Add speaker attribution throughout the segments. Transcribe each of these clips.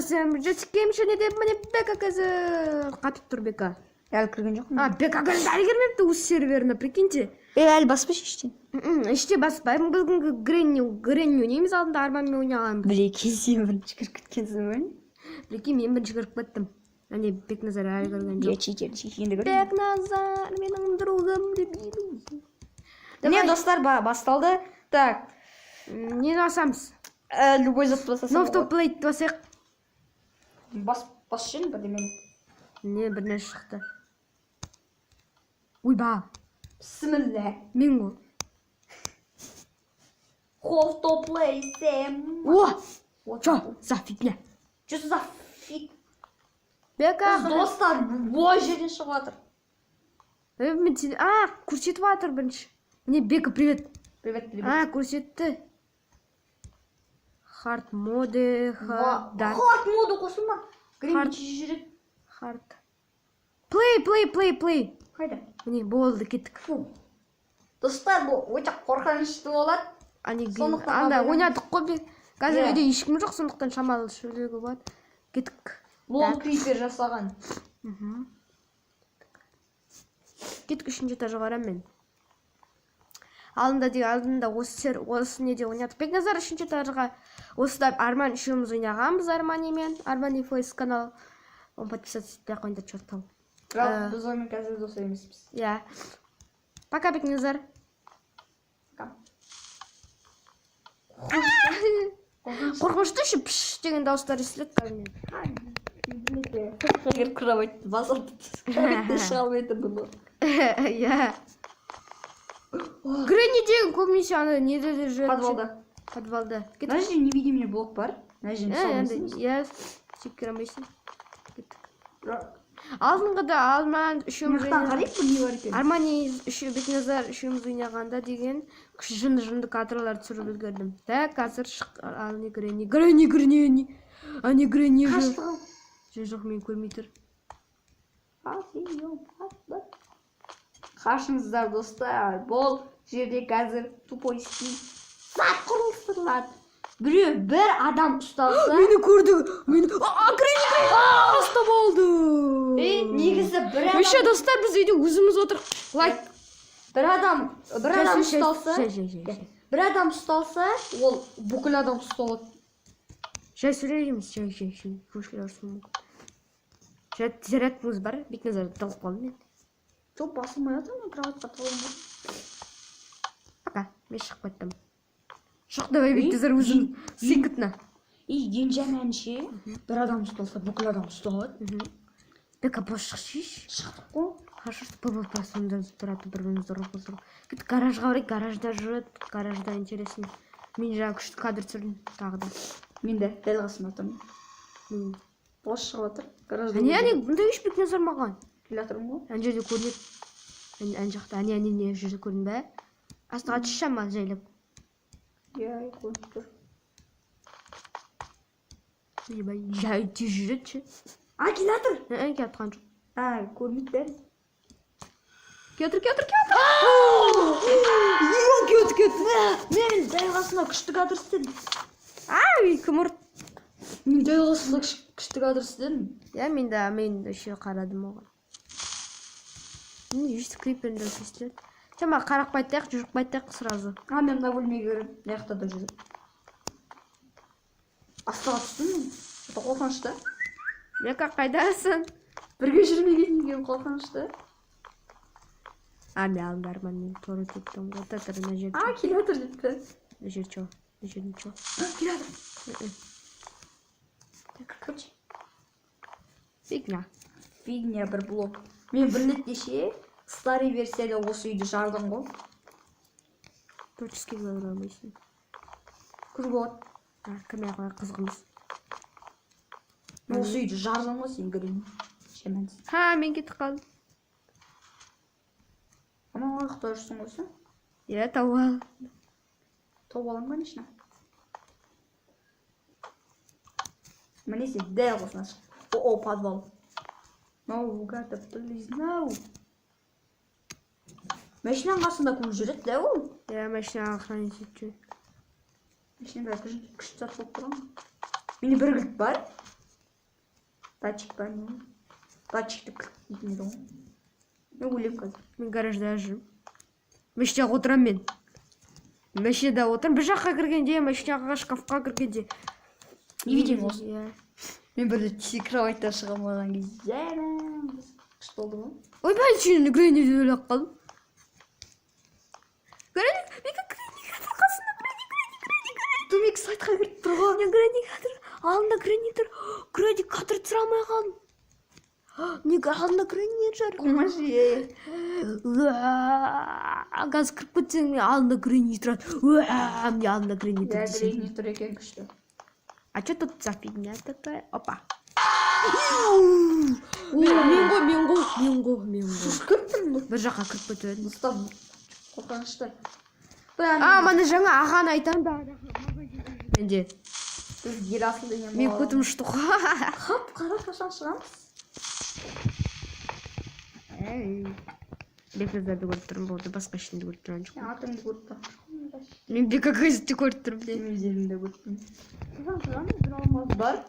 Speaker 1: сен жеткем шене деп міне Бека қазір қатып тұр Бека.
Speaker 2: Әлі кірген жоқпын.
Speaker 1: Бека қазір әлі кірмепті өз серверіне, прикиньте.
Speaker 2: Әлі баспашы іштен.
Speaker 1: Іште баспаймын, бүгінгі Гренни ойнаймыз, алдында Арманмен ойнағанбыз.
Speaker 2: Білекей, сен бірінші кіріп кеткенсің бе?
Speaker 1: Білекей, мен бірінші кіріп кеттім. Әне Бекназар әлі кірген жоқ.
Speaker 2: Чекенді көрдім.
Speaker 1: Бекназар, менің другым любимый.
Speaker 2: Міне достар, басталды. Так.
Speaker 1: Нені басамыз?
Speaker 2: Любой зат басасың.
Speaker 1: Нофтоплейт басайық.
Speaker 2: Бас шын бірдемен.
Speaker 1: Не, біріне шықты. Ойба.
Speaker 2: Бісміллә.
Speaker 1: Мен ғой.
Speaker 2: Нофтоплейсем.
Speaker 1: О! Чо, зафитне.
Speaker 2: Чо за фит?
Speaker 1: Бека.
Speaker 2: Достар, бой жерден шығып жатыр.
Speaker 1: Көрсетіп жатыр бірінші. Міне Бека, привет.
Speaker 2: Привет.
Speaker 1: Көрсетті. Хард моды,
Speaker 2: Хард моды қосылма. Гренчи жүреді.
Speaker 1: Хард. Плей.
Speaker 2: Қайда?
Speaker 1: Міне, болды, кеттік.
Speaker 2: Достар, бұл өте қорқынышты болады.
Speaker 1: Анда ойнадық қой. Қазір үйде ешкім жоқ, сондықтан шамалы шөлегі болады. Кеттік.
Speaker 2: Лон крипер жасаған.
Speaker 1: Кеттік, үшінші этажға барам мен. Алдында осы неде ойнадық. Бекназар үшінші этажға осыда Арман үшеуміз ойнағанбыз Арманимен. Армани Фейс канал. Он подписаться етпей қойында чертал.
Speaker 2: Бірақ біз оймен қазір дос емеспіз.
Speaker 1: Иә. Пока, Бекназар. Қорқынышты ше пш деген дауыстар естіледі қазір.
Speaker 2: Егер кровать басылды, кроватьте шыға алмайды бұны.
Speaker 1: Иә. Гренни деген көбінесе ана неде жүреді. Подвалда.
Speaker 2: Мына жерде невидимый блок бар. Мына жерде салмайсың.
Speaker 1: Иә, сөйтіп кіре алмайсың. Алдыңғыда Арман үшеуміз ойнаған. Армани Бекназар үшеуміз ойнағанда деген жынды кадрлар түсіріп үлгердім. Так, қазір ане Гренни. Ане Гренни жүр. Жоқ, мен көрмей тұр.
Speaker 2: Қашыңыздар достар, бұл жерде қазір тупойский сат құрылыстырылады. Бір адам ұсталса...
Speaker 1: Мені көрді. Гренни ұстап алды.
Speaker 2: Негізі бір адам...
Speaker 1: Еще достар, біз үйде өзіміз отырық. Лайк.
Speaker 2: Бір адам ұсталса, ол бүкіл адам ұсталады.
Speaker 1: Жай сөйлейміз, жай. Көшкілер ұсталмайды. Жай зарядкіміз бар, Бекназарды талып қалды мен.
Speaker 2: Жоқ, басылмай атыр, мен кроватқа талым бар.
Speaker 1: Пока, мен шығып қайттым. Шық, давай Бекназар өзің секретна.
Speaker 2: Ең жаманшы, бір адам ұсталса, бүкіл адам ұсталады.
Speaker 1: Бека, бос шықшиш.
Speaker 2: Шықтық қой.
Speaker 1: Хорошо, что просто сонда тұрады бір-бірімізді ұрып. Кет гаражға барайық, гаражда жүреді, гаражда интересно. Мен жаңа күшті кадр түсірдім, тағы да.
Speaker 2: Мен де дәл қасында тұрмын. Бос шығып жатыр.
Speaker 1: Әне, бұнда еш Бекназар маған.
Speaker 2: Келе жатырмын ғой.
Speaker 1: Ән жерде көрінеді. Ән жақта, әне жерде көрін бә. Астыға түшсем ма жайлап.
Speaker 2: Иә, көрініп тұр.
Speaker 1: Жай тез жүреді ше.
Speaker 2: Келе жатыр.
Speaker 1: Келе жатқан жоқ.
Speaker 2: Көрмейді бәрі.
Speaker 1: Келе жатыр.
Speaker 2: Мен дәл қасында күшті кадр істедім.
Speaker 1: Кім ұрды?
Speaker 2: Мен дәл қасында күшті кадр істедім.
Speaker 1: Иә, мен де ще қарадым оған. Ешті криперінде өсестіледі. Шама қарақ байтайық, жүрік байтайық сразу.
Speaker 2: Мен мына бөлмеге кіріп, аяқта да жүріп. Астыға түстім мен. Это қорқынышты.
Speaker 1: Бека, қайдасың?
Speaker 2: Бірге жүрмегеннен қорқынышты.
Speaker 1: Мен алдында Арманмен торы теттім. Вот это на жерде.
Speaker 2: Келе жатыр жетті.
Speaker 1: На жер чо? На жерде чо?
Speaker 2: Келе жатыр. Короче. Фигня бір блок. Мен бір деше, старый версияда осы үйді жардым ғой.
Speaker 1: Творческий говорамайсың.
Speaker 2: Күз болады.
Speaker 1: Кәме қоя қызғымыз.
Speaker 2: Осы үйді жардым ғой сен көрейін. Шемәнсіз.
Speaker 1: Мен кетіп қалдым.
Speaker 2: Аман қайықта жүрсің қойсын?
Speaker 1: Иә, тауып ал.
Speaker 2: Тауып алам, конечно. Міне сен дәл қосына шық. Подвал. No, gotta please, no. Машинаның қасында көп жүреді, да ол?
Speaker 1: Иә, машинаға охранять етіп.
Speaker 2: Машинада күшті зат болып тұрған. Менде бір кілт бар. Датчик бар ма? Датчикті кіріп ғой. Мен өлем қазір.
Speaker 1: Мен гаражда жүрмін. Машинаға отырамын мен. Машинада отырмын. Bir жаққа кіргенде, машинаға шкафқа кіргенде.
Speaker 2: Невидимый осы.
Speaker 1: Иә.
Speaker 2: Мен бір кроваттан шыға алмаған кезде. Күшті болды ғой.
Speaker 1: Ойбай, сені Грэнни деп ойлап қалдым. Грэнни,
Speaker 2: Көмек сайтқа кіріп тұр ғой.
Speaker 1: Грэнни кадр. Алдында Грэнни тұр. Грэнни кадр түсіре алмай қалдым. Неге алдында Грэнни жүр?
Speaker 2: Қумашы.
Speaker 1: Газ кіріп кетсең, алдында Грэнни тұрады. Мне алдында Грэнни тұр.
Speaker 2: Да, Грэнни тұр екен күшті.
Speaker 1: А что тут за фигня такая? Опа. Менго. Bir жаққа кіріп кетеді.
Speaker 2: Мұстап. Қорқанышты.
Speaker 1: Мана жаңа ағаны айтам да. Менде.
Speaker 2: Біз ел асылды ең
Speaker 1: Мен көтім ұшты ғой.
Speaker 2: Қап, қара қашан шығамыз?
Speaker 1: Бекназарды көріп тұрмын, болды басқа ішінде көріп тұрған жоқ.
Speaker 2: Атыңды көріп тұр.
Speaker 1: Мен бекагазетті көріп тұрмын.
Speaker 2: Мен өздерімді көріп тұрмын. Бар.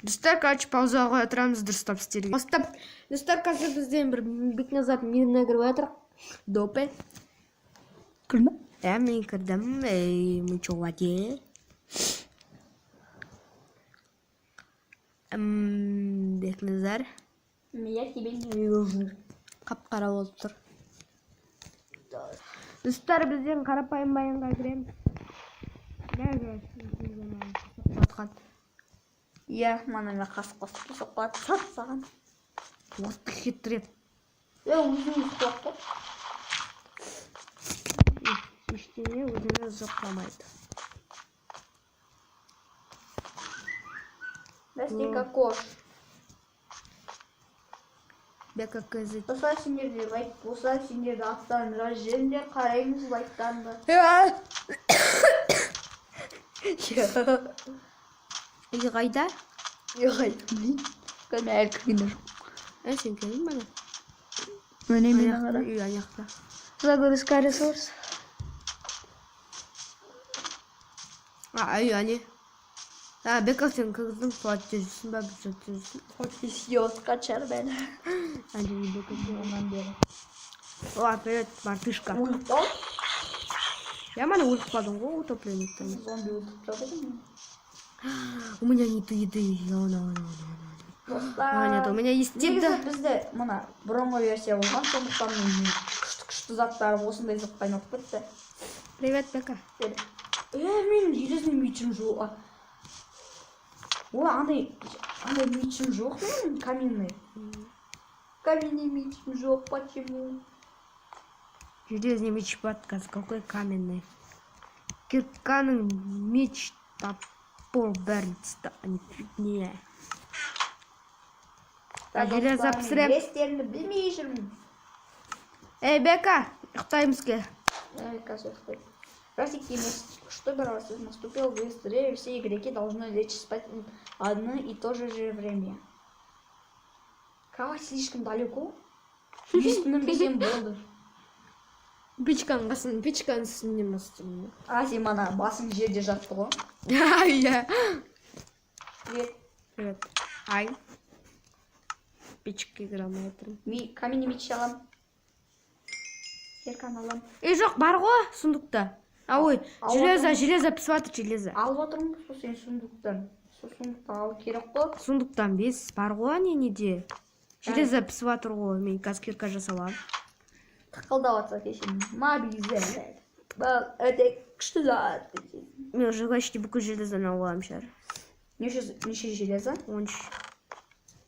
Speaker 1: Достар, короче, паузаға қоя тұрамыз, дұрыстап істерге. Бастап, достар, қазір бізден бір Бекназар миріне кіріп жатыр. Допе.
Speaker 2: Кірді?
Speaker 1: Мен кірдім. Мы чё, воде? Бекназар.
Speaker 2: Я тебе не вижу.
Speaker 1: Қап-қара болып тұр. Достар, бізден қарапайым баянға кіреміз.
Speaker 2: Иә, мана мен қасып соқпады. Сат саған.
Speaker 1: Отты хитреп.
Speaker 2: Өзіңіз қоқты.
Speaker 1: Ештеңе өзіңіз жоқламайды.
Speaker 2: Настенька кош.
Speaker 1: Бека кызы.
Speaker 2: Болса сендерде лайк болса, сендерді аттарыңызға жеңдер қараймыз лайктанды.
Speaker 1: Үй қайда?
Speaker 2: Үй қайда? Кәне әлі кіргендер жоқ.
Speaker 1: Сен келдің бана?
Speaker 2: Міне мен ағара.
Speaker 1: Үй аяқта.
Speaker 2: Загрузка ресурс.
Speaker 1: Үй ане. Бека сен кірдің, қуат жүрсің ба, біз жүрсің.
Speaker 2: Отписьет, качар бәлі.
Speaker 1: Анжели Бека сен.
Speaker 2: Онан бері.
Speaker 1: О, привет, мартышка.
Speaker 2: Өліп ал.
Speaker 1: Я мана өліп қалдың ғой, утопленниктен.
Speaker 2: Зомби өліп жатыр ма?
Speaker 1: У меня нет еды. Нет, у меня есть еда.
Speaker 2: Негізі бізде мына бұрынғы версия болған, сондықтан күшті заттары осындай затқа айналып кетті.
Speaker 1: Привет, Бека.
Speaker 2: Менің елесіне мечім жоқ. Ой, андай мечім жоқ менің каминный. Каминный мечім жоқ, почему?
Speaker 1: Железный меч подказ, какой каменный. Кирканың меч топор бәрін станет не. Железо пісірем.
Speaker 2: Естерімді білмей жүрмін.
Speaker 1: Бека, ұйықтаймыз ке.
Speaker 2: Қазір ұйықтай. Простите, что раз наступил быстрее, все игроки должны лечь спать в одно и то же время. Кровать слишком далеко? Бесім болды.
Speaker 1: Печканың қасын, печканың үстінде мастым.
Speaker 2: Сен мана басың жерде жатты ғой.
Speaker 1: Иә.
Speaker 2: Привет.
Speaker 1: Ай. Печке кірамай отырмын.
Speaker 2: Каменный меч алам. Еркан алам.
Speaker 1: Жоқ, бар ғой сундукта. Ой, железо пісіп жатыр, железо.
Speaker 2: Алып отырмын сол сен сундуктан. Сол сундукта алу керек қой.
Speaker 1: Сундуктан без бар ғой неде. Железо пісіп жатыр ғой, мен қазір кирка жасалам.
Speaker 2: Тықылдап жатса кешен. Мобилизация. Өте күшті зат.
Speaker 1: Мен уже почти бүкіл железоны аламын шар.
Speaker 2: Неше железо?
Speaker 1: 13.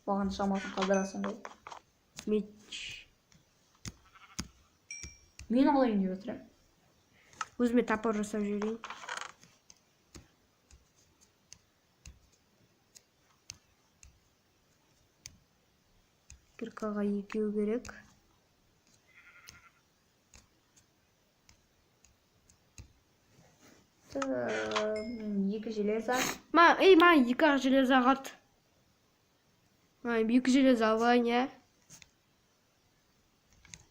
Speaker 2: Маған шамасын қалдырасың ғой.
Speaker 1: Меч.
Speaker 2: Мен алайын деп отырмын.
Speaker 1: Өзіме топор жасап жүрейін. Киркаға екеу керек.
Speaker 2: Екі железо.
Speaker 1: Маған екі железо қалды. Екі железо алайын, иә.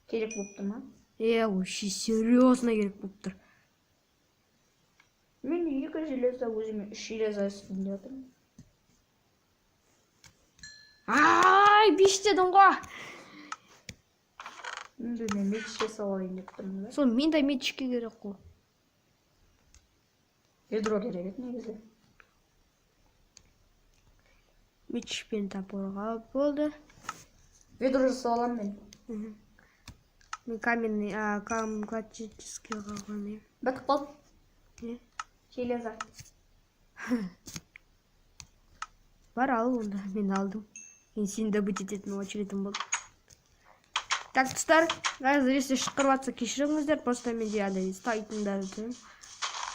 Speaker 2: Керек болып тұр ма?
Speaker 1: Вообще серьезно керек болып тұр.
Speaker 2: Мен екі железо өзіме 3 железо үстінде отырмын.
Speaker 1: Ай, 5 дедің ғой.
Speaker 2: Мен метше салайын деп тұрмын да.
Speaker 1: Сол мен де метчикке керек қой.
Speaker 2: Ведро керек еді негізі.
Speaker 1: Метчпен топорға болды.
Speaker 2: Ведро жасап аламын мен.
Speaker 1: Мен классический қалғанмын.
Speaker 2: Бітіп қалды.
Speaker 1: Не?
Speaker 2: Железо.
Speaker 1: Бар ал онда, мен алдым. Мен сені добыть ететін очередім болды. Так, достар, қазір если шықырып атса кешіріңіздер, просто менде андай стайтындарды тұрмын.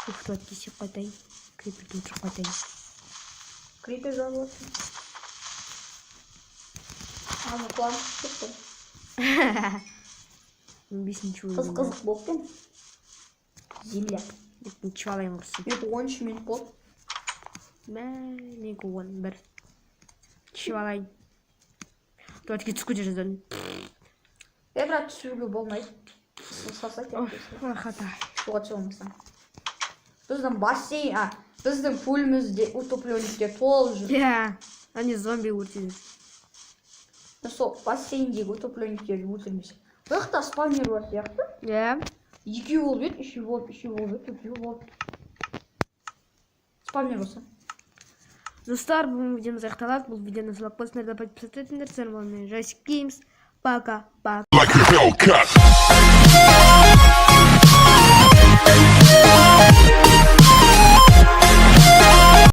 Speaker 1: Ұйықтап кесеп қайтайын. Криперді өлтіріп қайтайын.
Speaker 2: Крипер жазып отырмын. Аны қуанып кетті.
Speaker 1: Мен 5-ші
Speaker 2: Қызық болып пен. Земля.
Speaker 1: Мен чуалайын құрсын.
Speaker 2: Это 13 минут болды.
Speaker 1: Мен 11. Чуалайын. Туатке түскуде жаздадым.
Speaker 2: Бірақ түсуге болмайды. Саса кетті.
Speaker 1: Хата.
Speaker 2: Суға түсе болмасаң. Біздің бассейн, біздің пулімізде утопленниктер толып жүр.
Speaker 1: Иә, они зомби өртеді.
Speaker 2: Сол бассейндегі утопленниктерді өлтірмесе. Бұл жақта спавнер бар сияқты.
Speaker 1: Иә.
Speaker 2: Екеу болып еді, үшеу болып, төртеу болып. Спавнер болса.
Speaker 1: Достар, бұл видеомыз аяқталады. Бұл видеоны сылап қосыңдар да подписаться етіңдер. Сәлем болыңдар. Жасик Геймс. Пока.
Speaker 3: Like a Hellcat.